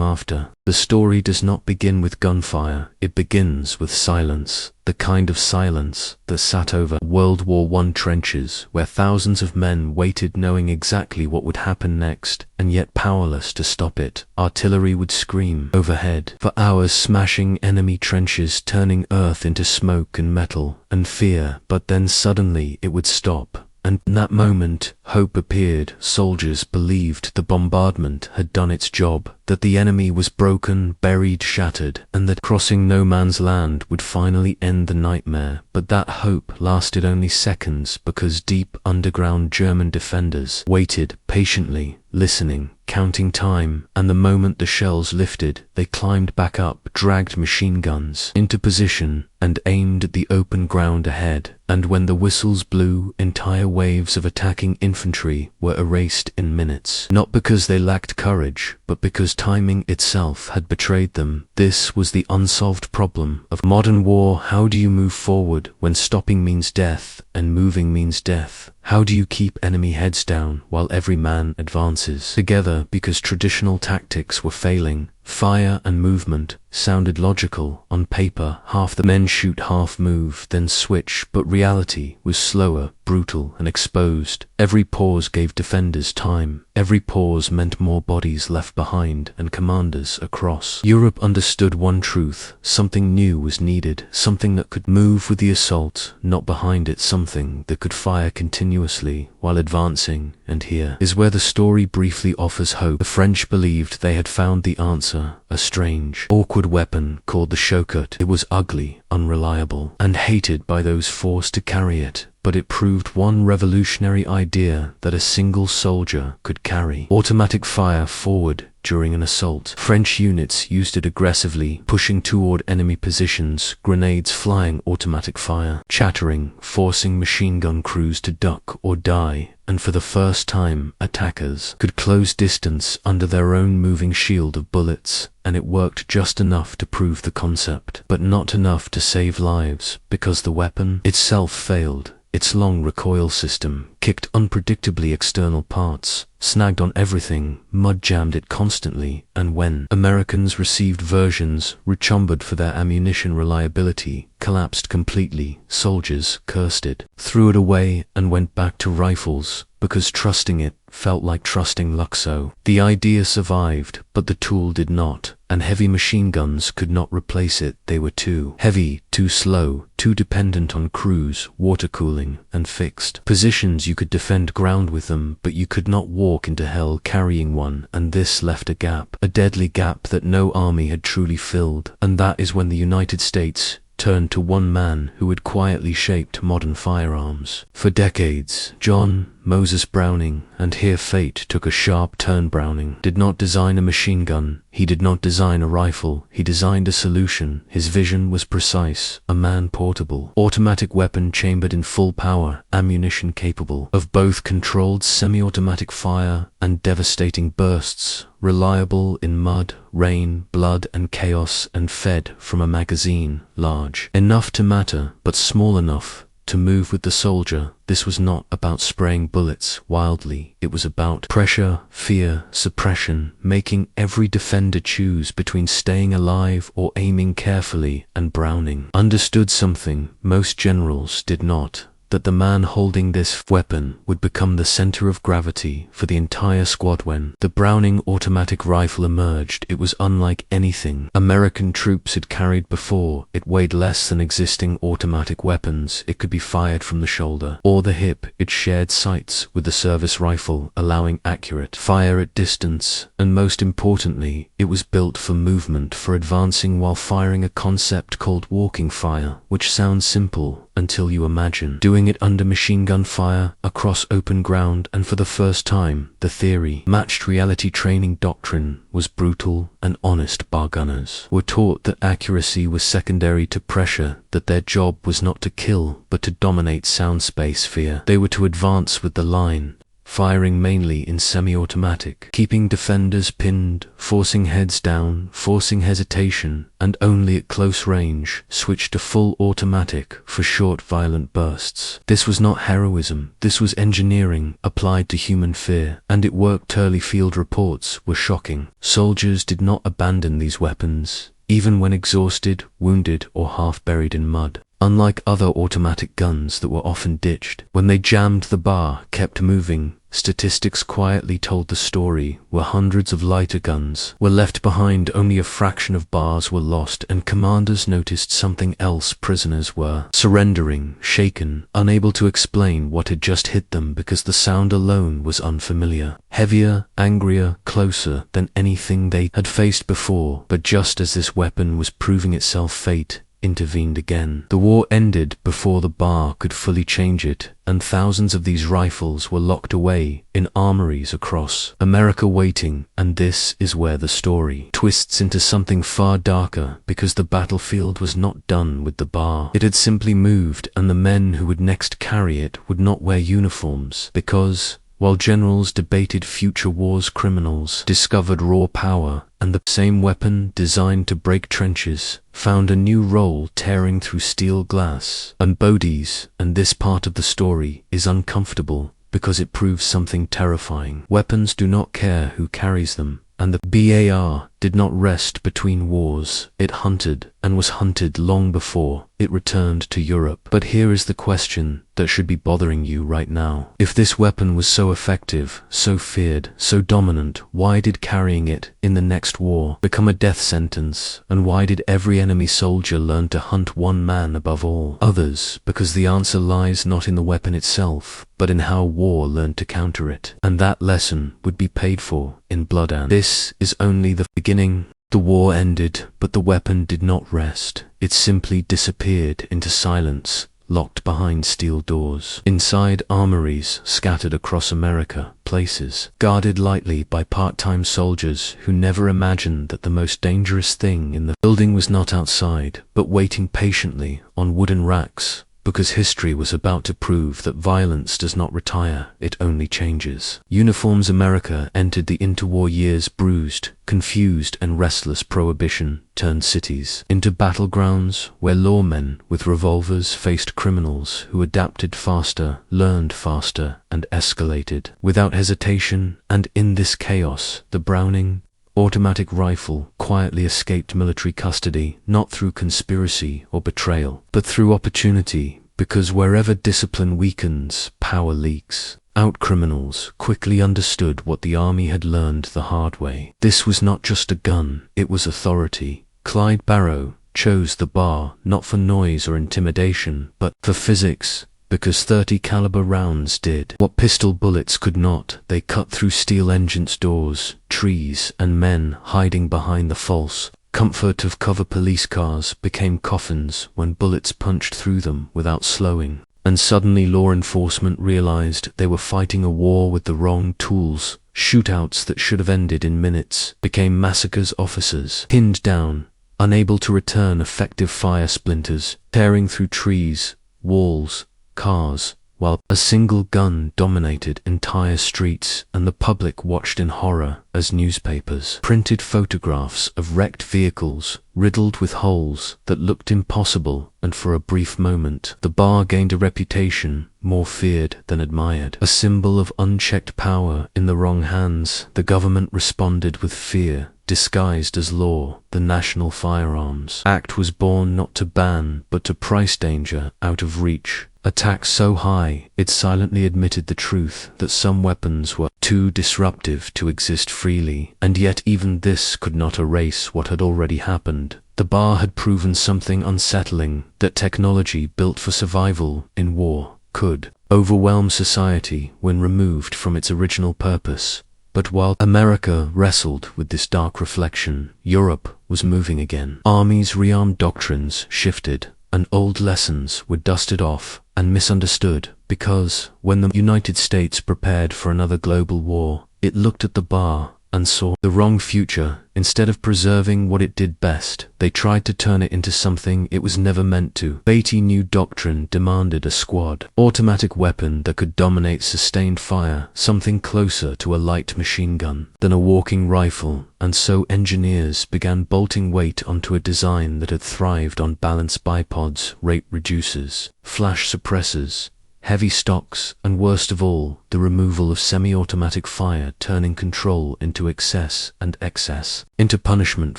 After. The story does not begin with gunfire, it begins with silence, the kind of silence that sat over World War I trenches, where thousands of men waited knowing exactly what would happen next, and yet powerless to stop it. Artillery would scream overhead for hours, smashing enemy trenches, turning earth into smoke and metal and fear, but then suddenly it would stop. And in that moment, hope appeared. Soldiers believed the bombardment had done its job, that the enemy was broken, buried, shattered, and that crossing no man's land would finally end the nightmare. But that hope lasted only seconds, because deep underground German defenders waited patiently, listening, counting time, and the moment the shells lifted, they climbed back up, dragged machine guns into position, and aimed at the open ground ahead. And when the whistles blew, entire waves of attacking infantry were erased in minutes. Not because they lacked courage, but because timing itself had betrayed them. This was the unsolved problem of modern war. How do you move forward when stopping means death and moving means death? How do you keep enemy heads down while every man advances together? Because traditional tactics were failing. Fire and movement sounded logical on paper. Half the men shoot, half move, then switch, but reality was slower, brutal, and exposed. Every pause gave defenders time. Every pause meant more bodies left behind and commanders across. Europe understood one truth: something new was needed, something that could move with the assault, not behind it, something that could fire continuously while advancing. And here is where the story briefly offers hope. The French believed they had found the answer, a strange, awkward weapon called the shotgun. It was ugly, unreliable, and hated by those forced to carry it. But it proved one revolutionary idea that a single soldier could carry: automatic fire forward during an assault. French units used it aggressively, pushing toward enemy positions, grenades flying, automatic fire chattering, forcing machine gun crews to duck or die. And for the first time, attackers could close distance under their own moving shield of bullets, and it worked just enough to prove the concept, but not enough to save lives, because the weapon itself failed. Its long recoil system kicked unpredictably, external parts snagged on everything, mud-jammed it constantly, and when Americans received versions rechumbered for their ammunition reliability, collapsed completely. Soldiers cursed it, threw it away, and went back to rifles, because trusting it felt like trusting luck. So the idea survived, but the tool did not, and heavy machine guns could not replace it. They were too heavy, too slow, too dependent on crews, water cooling, and fixed positions. You could defend ground with them, but you could not walk into hell carrying one, and this left a gap, a deadly gap that no army had truly filled. And that is when the United States turned to one man who had quietly shaped modern firearms for decades: John Moses Browning. And here fate took a sharp turn. Browning did not design a machine gun, he did not design a rifle, he designed a solution. His vision was precise: a man-portable, automatic weapon chambered in full power, ammunition capable of both controlled semi-automatic fire and devastating bursts, reliable in mud, rain, blood, and chaos, and fed from a magazine large enough to matter, but small enough to move with the soldier. This was not about spraying bullets wildly. It was about pressure, fear, suppression, making every defender choose between staying alive or aiming carefully. And Browning understood something most generals did not: that the man holding this weapon would become the center of gravity for the entire squad. When the Browning automatic rifle emerged, it was unlike anything American troops had carried before. It weighed less than existing automatic weapons. It could be fired from the shoulder or the hip. It shared sights with the service rifle, allowing accurate fire at distance. And most importantly, it was built for movement, for advancing while firing, a concept called walking fire, which sounds simple until you imagine doing it under machine gun fire across open ground. And for the first time, the theory matched reality. Training doctrine was brutal and honest. BAR gunners were taught that accuracy was secondary to pressure, that their job was not to kill but to dominate sound space. Fear. They were to advance with the line, firing mainly in semi-automatic, keeping defenders pinned, forcing heads down, forcing hesitation, and only at close range switched to full automatic for short violent bursts. This was not heroism, this was engineering applied to human fear, and it worked. Early field reports were shocking. Soldiers did not abandon these weapons, even when exhausted, wounded, or half buried in mud. Unlike other automatic guns that were often ditched, when they jammed, the bar kept moving. Statistics quietly told the story, where hundreds of lighter guns were left behind, only a fraction of bars were lost, and commanders noticed something else. Prisoners were surrendering, shaken, unable to explain what had just hit them because the sound alone was unfamiliar. Heavier, angrier, closer than anything they had faced before. But just as this weapon was proving itself, fate intervened again. The war ended before the bar could fully change it, and thousands of these rifles were locked away in armories across America waiting. And this is where the story twists into something far darker, because the battlefield was not done with the bar. It had simply moved, and the men who would next carry it would not wear uniforms, because while generals debated future wars, criminals discovered raw power, and the same weapon designed to break trenches found a new role, tearing through steel, glass, and bodies. And this part of the story is uncomfortable because it proves something terrifying. Weapons do not care who carries them, and the BAR did not rest between wars. It hunted, and was hunted long before it returned to Europe. But here is the question that should be bothering you right now. If this weapon was so effective, so feared, so dominant, why did carrying it in the next war become a death sentence? And why did every enemy soldier learn to hunt one man above all others? Because the answer lies not in the weapon itself, but in how war learned to counter it. And that lesson would be paid for in blood. And this is only the beginning. The war ended, but the weapon did not rest. It simply disappeared into silence, locked behind steel doors. Inside armories scattered across America, places guarded lightly by part-time soldiers who never imagined that the most dangerous thing in the building was not outside, but waiting patiently on wooden racks, because history was about to prove that violence does not retire, it only changes. Uniforms. America entered the interwar years bruised, confused, and restless. Prohibition turned cities into battlegrounds where lawmen with revolvers faced criminals who adapted faster, learned faster, and escalated without hesitation. And in this chaos, the Browning automatic rifle quietly escaped military custody, not through conspiracy or betrayal, but through opportunity, because wherever discipline weakens, power leaks. Out-criminals quickly understood what the army had learned the hard way. This was not just a gun, it was authority. Clyde Barrow chose the bar not for noise or intimidation, but for physics, because 30 caliber rounds did what pistol bullets could not. They cut through steel engines, doors, trees, and men hiding behind the false comfort of cover. Police cars became coffins when bullets punched through them without slowing. And suddenly law enforcement realized they were fighting a war with the wrong tools. Shootouts that should have ended in minutes became massacres. Officers pinned down, unable to return effective fire. Splinters tearing through trees, walls, cars, while a single gun dominated entire streets, and the public watched in horror as newspapers printed photographs of wrecked vehicles riddled with holes that looked impossible. And for a brief moment, the bar gained a reputation more feared than admired, a symbol of unchecked power in the wrong hands. The government responded with fear disguised as law. The National Firearms Act was born not to ban, but to price danger out of reach. A tax so high, it silently admitted the truth that some weapons were too disruptive to exist freely. And yet even this could not erase what had already happened. The bar had proven something unsettling, that technology built for survival in war could overwhelm society when removed from its original purpose. But while America wrestled with this dark reflection, Europe was moving again. Armies rearmed, doctrines shifted, and old lessons were dusted off and misunderstood, because when the United States prepared for another global war, it looked at the bar and saw the wrong future. Instead of preserving what it did best, they tried to turn it into something it was never meant to. Beatty's new doctrine demanded a squad automatic weapon that could dominate sustained fire, something closer to a light machine gun than a walking rifle, and so engineers began bolting weight onto a design that had thrived on balanced bipods, rate reducers, flash suppressors, heavy stocks, and worst of all, the removal of semi-automatic fire, turning control into excess and excess into punishment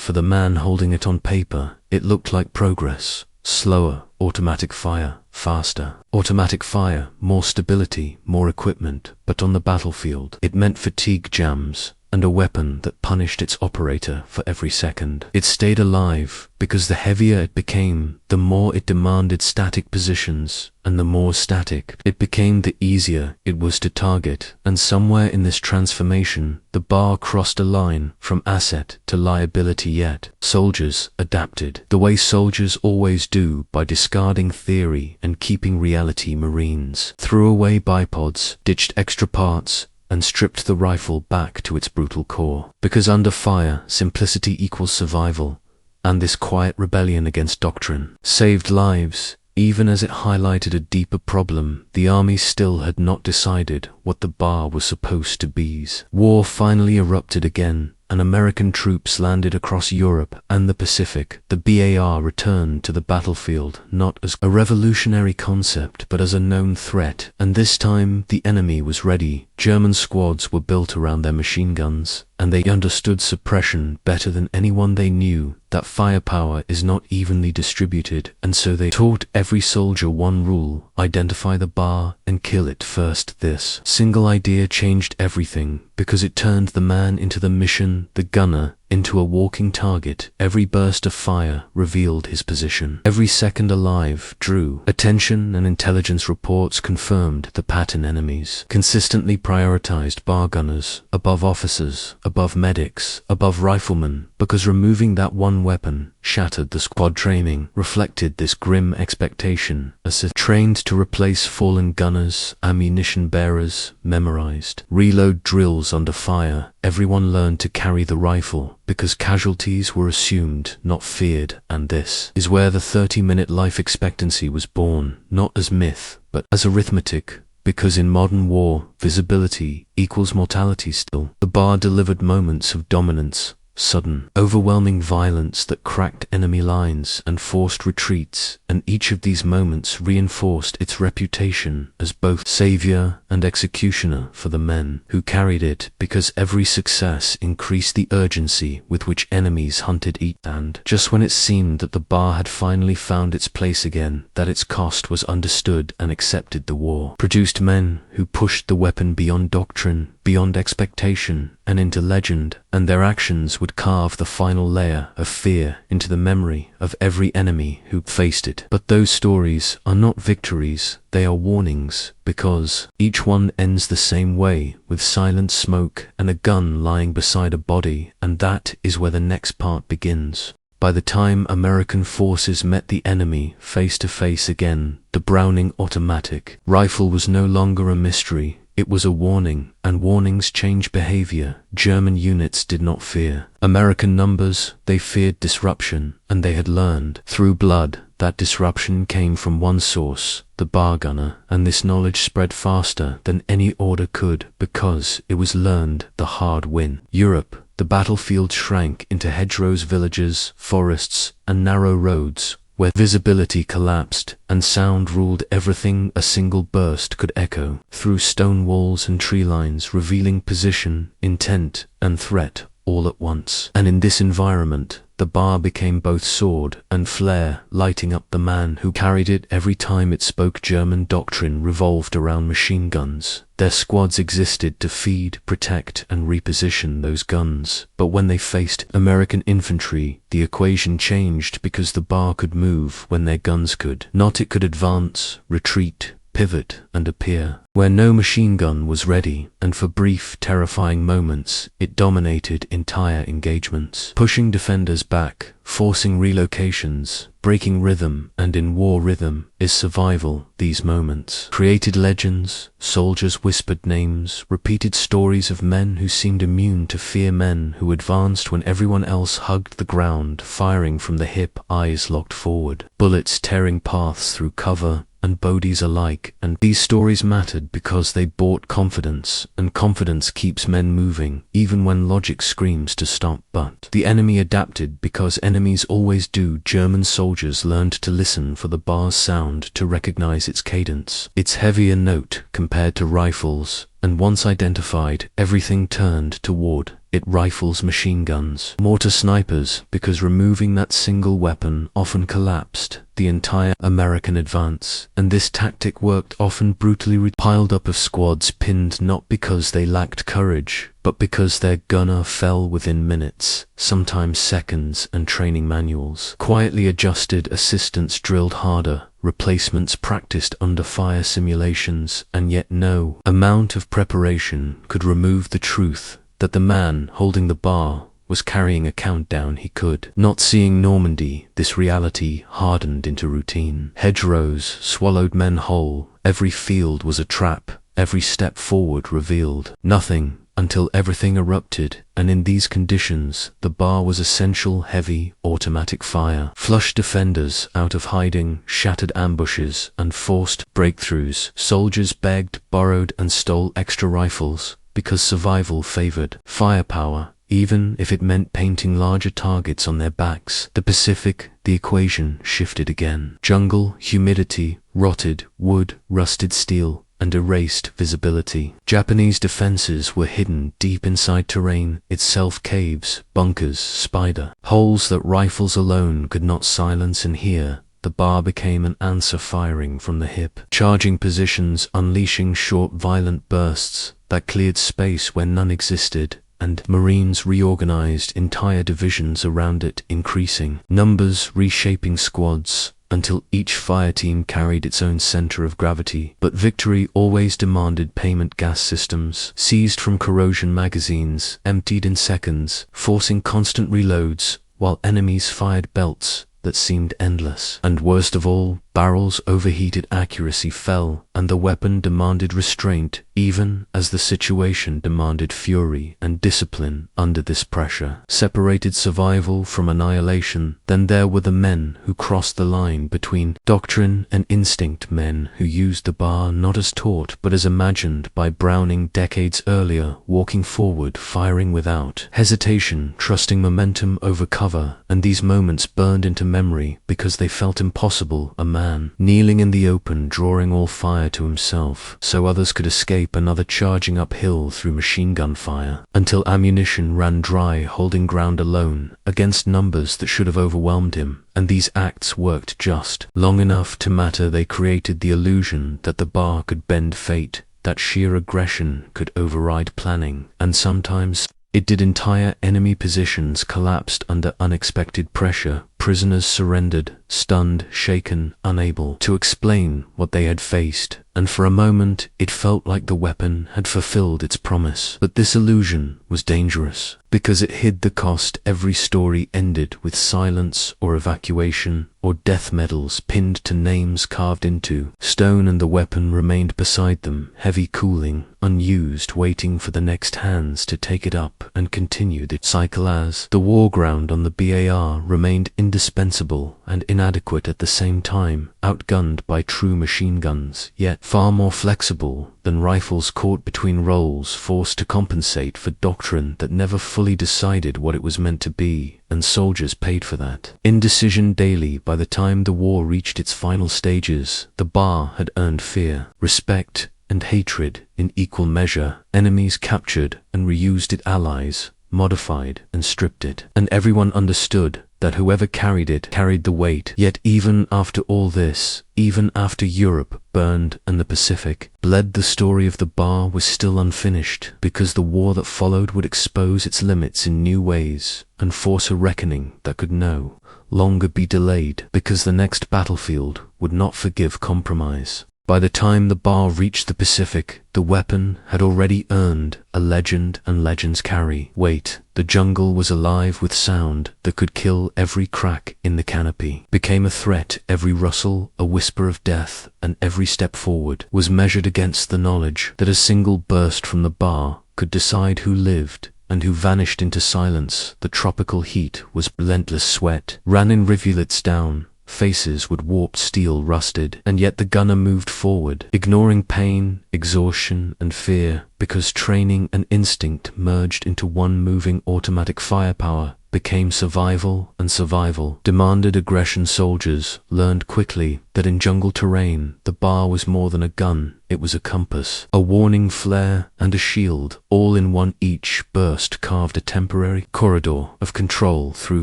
for the man holding it. On paper, it looked like progress. Slower automatic fire, faster automatic fire, more stability, more equipment, but on the battlefield, it meant fatigue jams and a weapon that punished its operator for every second. It stayed alive because the heavier it became, the more it demanded static positions, and the more static it became, the easier it was to target. And somewhere in this transformation, the BAR crossed a line from asset to liability. Yet soldiers adapted the way soldiers always do, by discarding theory and keeping reality. Marines threw away bipods, ditched extra parts, and stripped the rifle back to its brutal core. Because under fire, simplicity equals survival, and this quiet rebellion against doctrine saved lives. Even as it highlighted a deeper problem, the army still had not decided what the BAR was supposed to be. War finally erupted again, and American troops landed across Europe and the Pacific. The BAR returned to the battlefield not as a revolutionary concept but as a known threat, and this time the enemy was ready. German squads were built around their machine guns, and they understood suppression better than anyone. They knew that firepower is not evenly distributed, and so they taught every soldier one rule: identify the BAR and kill it first. This single idea changed everything, because it turned the man into the mission, the gunner into a walking target. Every burst of fire revealed his position. Every second alive drew attention, and intelligence reports confirmed the pattern. Enemies consistently prioritized BAR gunners above officers, above medics, above riflemen, because removing that one weapon shattered the squad. Training reflected this grim expectation, as if trained to replace fallen gunners, ammunition bearers memorized reload drills under fire. Everyone learned to carry the rifle because casualties were assumed, not feared. And this is where the 30-minute life expectancy was born, not as myth, but as arithmetic. Because in modern war, visibility equals mortality. Still, the BAR delivered moments of dominance, sudden, overwhelming violence that cracked enemy lines and forced retreats, and each of these moments reinforced its reputation as both savior and executioner for the men who carried it, because every success increased the urgency with which enemies hunted each. And just when it seemed that the BAR had finally found its place again, that its cost was understood and accepted, the war produced men who pushed the weapon beyond doctrine, beyond expectation, and into legend, and their actions would carve the final layer of fear into the memory of every enemy who faced it. But those stories are not victories, they are warnings, because each one ends the same way, with silent smoke and a gun lying beside a body, and that is where the next part begins. By the time American forces met the enemy face to face again, the Browning automatic rifle was no longer a mystery. It was a warning, and warnings change behavior. German units did not fear American numbers, they feared disruption, and they had learned through blood that disruption came from one source, the BAR gunner, and this knowledge spread faster than any order could, because it was learned the hard win. Europe, the battlefield shrank into hedgerows, villages, forests, and narrow roads, where visibility collapsed and sound ruled everything. A single burst could echo through stone walls and tree lines, revealing position, intent, and threat all at once. And in this environment, the BAR became both sword and flare, lighting up the man who carried it every time it spoke. German doctrine revolved around machine guns. Their squads existed to feed, protect, and reposition those guns. But when they faced American infantry, the equation changed, because the BAR could move when their guns could not. It could advance, retreat, pivot, and appear. Where no machine gun was ready, and for brief, terrifying moments, it dominated entire engagements, pushing defenders back, forcing relocations, breaking rhythm, and in war rhythm is survival. These moments created legends, soldiers whispered names, repeated stories of men who seemed immune to fear, men who advanced when everyone else hugged the ground, firing from the hip, eyes locked forward, bullets tearing paths through cover and bodies alike. And these stories mattered because they brought confidence, and confidence keeps men moving, even when logic screams to stop. But the enemy adapted because enemies always do. German soldiers learned to listen for the bar's sound, to recognize its cadence, its heavier note compared to rifles, and once identified, everything turned toward it. Rifles, machine guns, mortar, snipers, because removing that single weapon often collapsed the entire American advance. And this tactic worked, often brutally piled up of squads pinned not because they lacked courage, but because their gunner fell within minutes, sometimes seconds, and training manuals quietly adjusted, assistants drilled harder, replacements practiced under fire simulations, and yet no amount of preparation could remove the truth that the man holding the bar was carrying a countdown he could not see. Normandy, this reality hardened into routine. Hedgerows swallowed men whole, every field was a trap, every step forward revealed nothing until everything erupted. And in these conditions, the bar was essential. Heavy, automatic fire flushed defenders out of hiding, shattered ambushes, and forced breakthroughs. Soldiers begged, borrowed, and stole extra rifles because survival favored firepower, even if it meant painting larger targets on their backs. The Pacific, the equation shifted again. Jungle, humidity, rotted wood, rusted steel, and erased visibility. Japanese defenses were hidden deep inside terrain itself, caves, bunkers, spider holes that rifles alone could not silence. And here, the bar became an answer, firing from the hip, charging positions, unleashing short, violent bursts that cleared space where none existed. And Marines reorganized entire divisions around it, increasing numbers, reshaping squads, until each fireteam carried its own center of gravity. But victory always demanded payment. Gas systems, seized from corrosion, magazines emptied in seconds, forcing constant reloads, while enemies fired belts that seemed endless. And worst of all, barrels overheated, accuracy fell, and the weapon demanded restraint, even as the situation demanded fury and discipline. Under this pressure separated survival from annihilation. Then there were the men who crossed the line between doctrine and instinct, men who used the bar not as taught but as imagined by Browning decades earlier, walking forward, firing without hesitation, trusting momentum over cover. And these moments burned into memory because they felt impossible. A man kneeling in the open, drawing all fire to himself so others could escape, another charging uphill through machine gun fire until ammunition ran dry, holding ground alone against numbers that should have overwhelmed him. And these acts worked just long enough to matter. They created the illusion that the bar could bend fate, that sheer aggression could override planning, and sometimes it did. Entire enemy positions collapsed under unexpected pressure. Prisoners surrendered, stunned, shaken, unable to explain what they had faced. And for a moment, it felt like the weapon had fulfilled its promise. But this illusion was dangerous because it hid the cost. Every story ended with silence or evacuation or death medals pinned to names carved into stone, and the weapon remained beside them, heavy, cooling, unused, waiting for the next hands to take it up and continue the cycle. As the war ground on the BAR remained indispensable and inadequate at the same time, outgunned by true machine guns, yet far more flexible than rifles, caught between roles, forced to compensate for doctrine that never fully decided what it was meant to be, and soldiers paid for that indecision daily. By the time the war reached its final stages, the bar had earned fear, respect, and hatred in equal measure. Enemies captured and reused it, allies modified and stripped it, and everyone understood that whoever carried it carried the weight. Yet even after all this, even after Europe burned and the Pacific bled, the story of the bar was still unfinished, because the war that followed would expose its limits in new ways and force a reckoning that could no longer be delayed, because the next battlefield would not forgive compromise. By the time the BAR reached the Pacific, the weapon had already earned a legend, and legends carry weight. The jungle was alive with sound that could kill every crack in the canopy, became a threat. Every rustle, a whisper of death, and every step forward was measured against the knowledge that a single burst from the BAR could decide who lived and who vanished into silence. The tropical heat was relentless. Sweat ran in rivulets down, faces would warped steel rusted, and yet the gunner moved forward, ignoring pain, exhaustion, and fear, because training and instinct merged into one moving automatic firepower. Became survival, and survival demanded aggression. Soldiers learned quickly that in jungle terrain, the BAR was more than a gun. It was a compass, a warning flare, and a shield, all in one. Each burst carved a temporary corridor of control through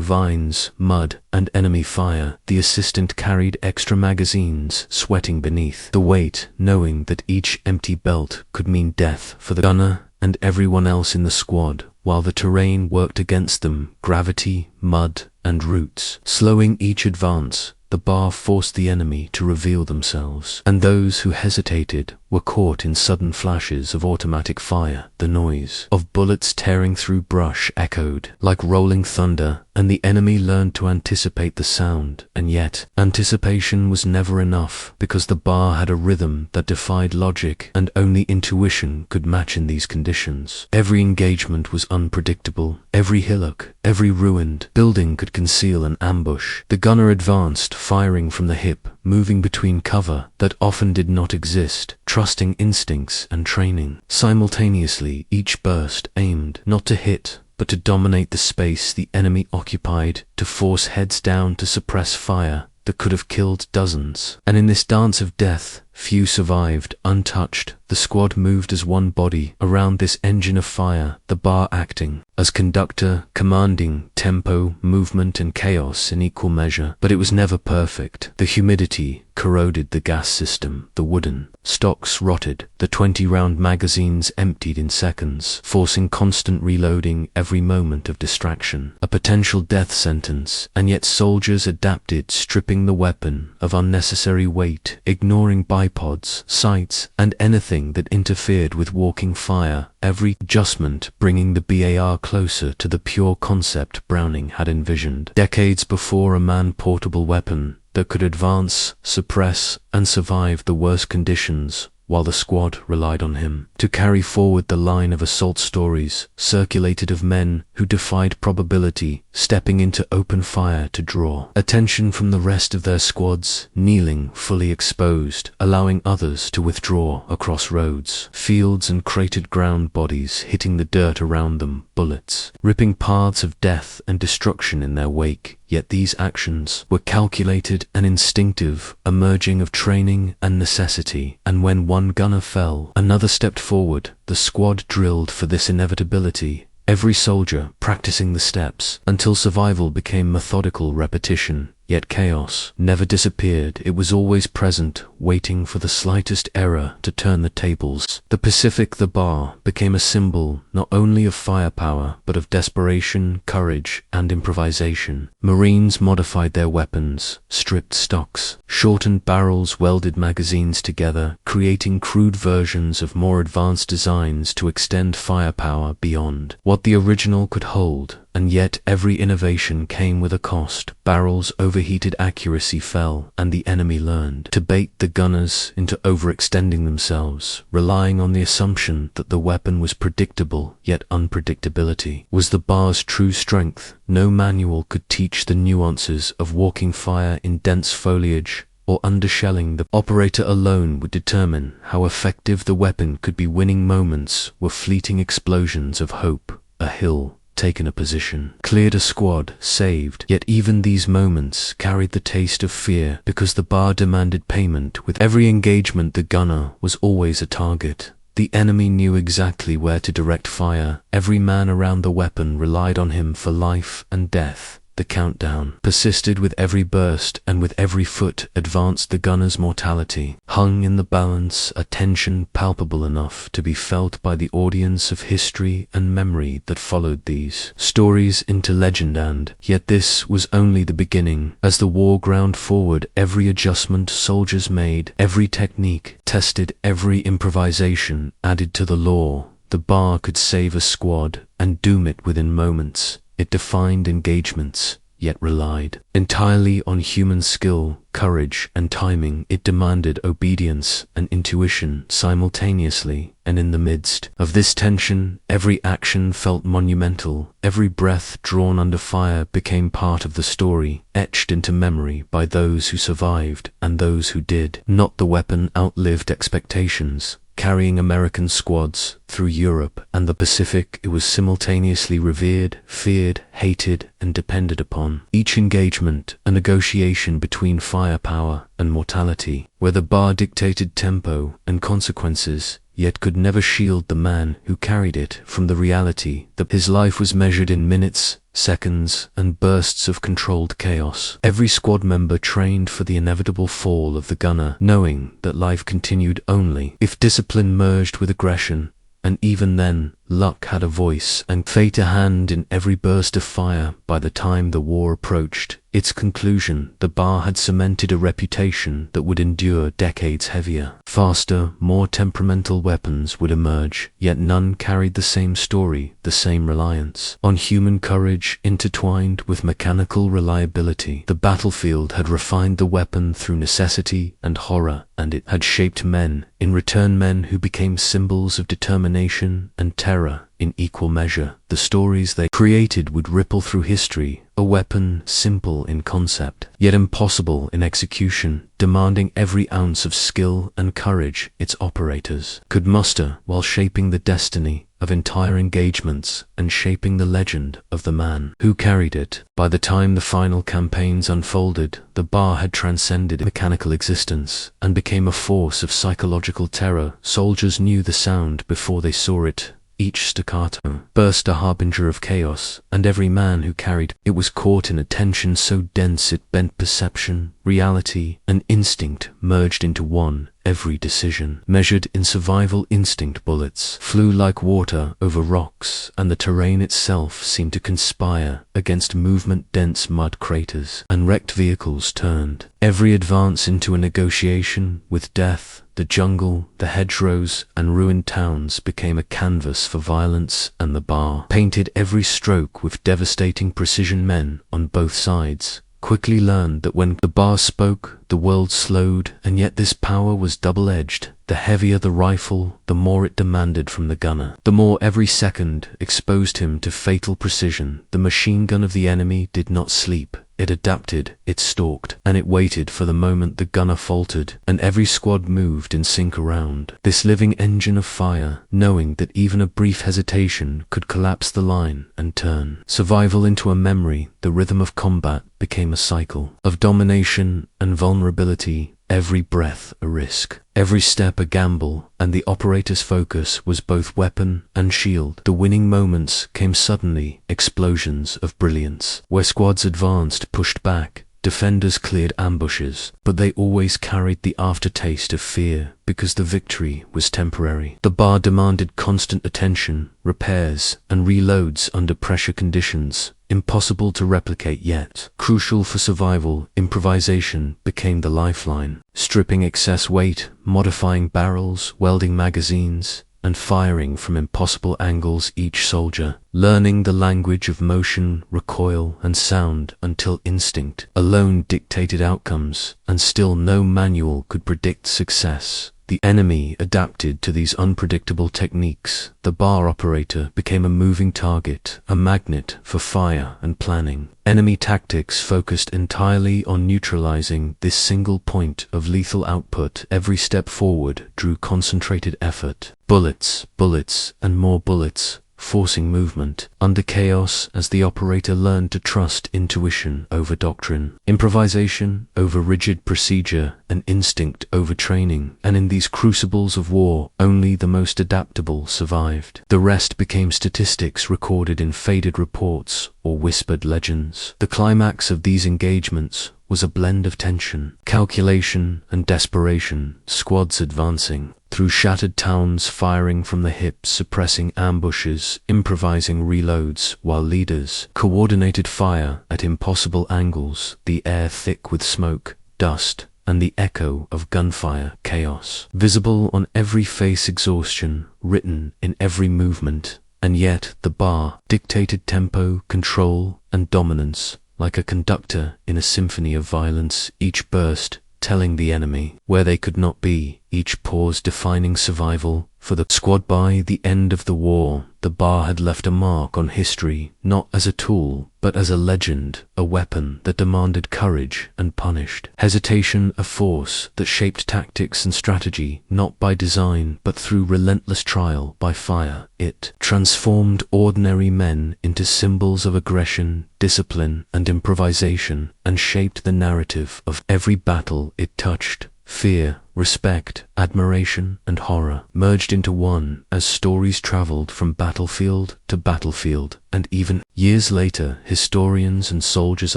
vines, mud, and enemy fire. The assistant carried extra magazines, sweating beneath the weight, knowing that each empty belt could mean death for the gunner and everyone else in the squad, while the terrain worked against them, gravity, mud, and roots. Slowing each advance, the BAR forced the enemy to reveal themselves, and those who hesitated were caught in sudden flashes of automatic fire. The noise of bullets tearing through brush echoed like rolling thunder, and the enemy learned to anticipate the sound. And yet, anticipation was never enough, because the BAR had a rhythm that defied logic, and only intuition could match in these conditions. Every engagement was unpredictable. Every hillock, every ruined building could conceal an ambush. The gunner advanced, firing from the hip, moving between cover that often did not exist, trusting instincts and training. Simultaneously, each burst aimed not to hit, but to dominate the space the enemy occupied, to force heads down, to suppress fire that could have killed dozens. And in this dance of death, few survived untouched. The squad moved as one body around this engine of fire, the BAR acting as conductor, commanding tempo, movement, and chaos in equal measure. But it was never perfect. The humidity corroded the gas system, the wooden stocks rotted, the 20-round magazines emptied in seconds, forcing constant reloading every moment of distraction. A potential death sentence, and yet soldiers adapted, stripping the weapon of unnecessary weight, ignoring bipods, sights, and anything that interfered with walking fire. Every adjustment bringing the BAR closer to the pure concept Browning had envisioned decades before, a man-portable weapon that could advance, suppress, and survive the worst conditions, while the squad relied on him to carry forward the line of assault stories circulated of men who defied probability, stepping into open fire to draw attention from the rest of their squads, kneeling fully exposed, allowing others to withdraw across roads, fields, and cratered ground, bodies hitting the dirt around them, bullets ripping paths of death and destruction in their wake. Yet these actions were calculated and instinctive, a merging of training and necessity, and when one gunner fell, another stepped forward. The squad drilled for this inevitability, every soldier practicing the steps until survival became methodical repetition. Yet chaos never disappeared. It was always present, waiting for the slightest error to turn the tables. The Pacific, the BAR, became a symbol not only of firepower, but of desperation, courage, and improvisation. Marines modified their weapons, stripped stocks, shortened barrels, welded magazines together, creating crude versions of more advanced designs to extend firepower beyond what the original could hold. And yet every innovation came with a cost. Barrels overheated, accuracy fell, and the enemy learned to bait the gunners into overextending themselves, relying on the assumption that the weapon was predictable. Yet unpredictability was the BAR's true strength. No manual could teach the nuances of walking fire in dense foliage or undershelling. The operator alone would determine how effective the weapon could be. Winning moments were fleeting explosions of hope. A hill taken, a position cleared, a squad saved. Yet even these moments carried the taste of fear, because the BAR demanded payment. With every engagement, the gunner was always a target. The enemy knew exactly where to direct fire. Every man around the weapon relied on him for life and death. The countdown persisted with every burst, and with every foot advanced the gunner's mortality. Hung in the balance a tension palpable enough to be felt by the audience of history and memory that followed these stories into legend, and yet this was only the beginning. As the war ground forward, every adjustment soldiers made, every technique tested, every improvisation added to the lore. The bar could save a squad and doom it within moments. It defined engagements, yet relied entirely on human skill, courage, and timing. It demanded obedience and intuition simultaneously, and in the midst of this tension, every action felt monumental. Every breath drawn under fire became part of the story, etched into memory by those who survived and those who did not. The weapon outlived expectations. Carrying American squads through Europe and the Pacific, it was simultaneously revered, feared, hated, and depended upon. Each engagement a negotiation between firepower and mortality, where the bar dictated tempo and consequences, yet could never shield the man who carried it from the reality that his life was measured in minutes, seconds, and bursts of controlled chaos. Every squad member trained for the inevitable fall of the gunner, knowing that life continued only if discipline merged with aggression, and even then, luck had a voice and fate a hand in every burst of fire. By the time the war approached its conclusion, the bar had cemented a reputation that would endure decades. Heavier, faster, more temperamental weapons would emerge, yet none carried the same story, the same reliance on human courage intertwined with mechanical reliability. The battlefield had refined the weapon through necessity and horror, and it had shaped men, in return men who became symbols of determination and terror in equal measure. The stories they created would ripple through history, a weapon simple in concept, yet impossible in execution, demanding every ounce of skill and courage its operators could muster, while shaping the destiny of entire engagements and shaping the legend of the man who carried it. By the time the final campaigns unfolded, the bar had transcended mechanical existence and became a force of psychological terror. Soldiers knew the sound before they saw it. Each staccato burst a harbinger of chaos, and every man who carried it was caught in a tension so dense it bent perception, reality, and instinct merged into one. Every decision, measured in survival instinct, bullets flew like water over rocks, and the terrain itself seemed to conspire against movement-dense mud craters, and wrecked vehicles turned every advance into a negotiation with death. The jungle, the hedgerows, and ruined towns became a canvas for violence, and the bar painted every stroke with devastating precision. Men on both sides quickly learned that when the bar spoke, the world slowed, and yet this power was double-edged. The heavier the rifle, the more it demanded from the gunner. The more every second exposed him to fatal precision. The machine gun of the enemy did not sleep. It adapted, it stalked, and it waited for the moment the gunner faltered, and every squad moved in sync around this living engine of fire, knowing that even a brief hesitation could collapse the line and turn survival into a memory. The rhythm of combat became a cycle of domination and vulnerability, every breath a risk, every step a gamble, and the operator's focus was both weapon and shield. The winning moments came suddenly, explosions of brilliance, where squads advanced, pushed back, defenders cleared ambushes, but they always carried the aftertaste of fear, because the victory was temporary. The bar demanded constant attention, repairs, and reloads under pressure conditions, impossible to replicate yet crucial for survival. Improvisation became the lifeline, stripping excess weight, modifying barrels, welding magazines, and firing from impossible angles. Each soldier learning the language of motion, recoil, and sound until instinct alone dictated outcomes, and still no manual could predict success. The enemy adapted to these unpredictable techniques. The bar operator became a moving target, a magnet for fire and planning. Enemy tactics focused entirely on neutralizing this single point of lethal output. Every step forward drew concentrated effort. Bullets, bullets, and more bullets, forcing movement. Under chaos, as the operator learned to trust intuition over doctrine, improvisation over rigid procedure, and instinct over training. And in these crucibles of war, only the most adaptable survived. The rest became statistics recorded in faded reports or whispered legends. The climax of these engagements was a blend of tension, calculation, and desperation, squads advancing through shattered towns, firing from the hips, suppressing ambushes, improvising reloads, while leaders coordinated fire at impossible angles, the air thick with smoke, dust, and the echo of gunfire chaos. Visible on every face exhaustion, written in every movement, and yet the bar dictated tempo, control, and dominance, like a conductor in a symphony of violence, each burst telling the enemy where they could not be, each pause defining survival for the squad. By the end of the war, the bar had left a mark on history, not as a tool, but as a legend, a weapon that demanded courage and punished hesitation, a force that shaped tactics and strategy, not by design, but through relentless trial by fire. It transformed ordinary men into symbols of aggression, discipline, and improvisation, and shaped the narrative of every battle it touched. Fear, respect, admiration, and horror merged into one as stories traveled from battlefield to battlefield, and even years later, historians and soldiers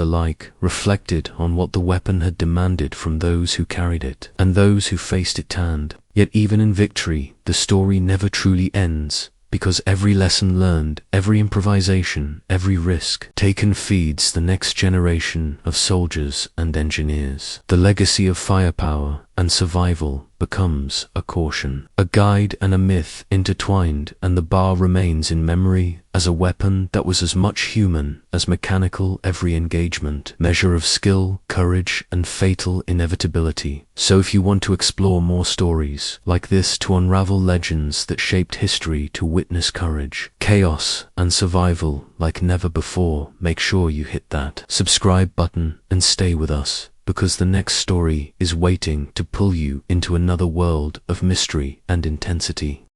alike reflected on what the weapon had demanded from those who carried it and those who faced it tanned. Yet even in victory, the story never truly ends, because every lesson learned, every improvisation, every risk taken feeds the next generation of soldiers and engineers. The legacy of firepower and survival becomes a caution, a guide and a myth intertwined, and the bar remains in memory as a weapon that was as much human as mechanical, every engagement, measure of skill, courage, and fatal inevitability. So if you want to explore more stories like this, to unravel legends that shaped history, to witness courage, chaos, and survival like never before, make sure you hit that subscribe button and stay with us, because the next story is waiting to pull you into another world of mystery and intensity.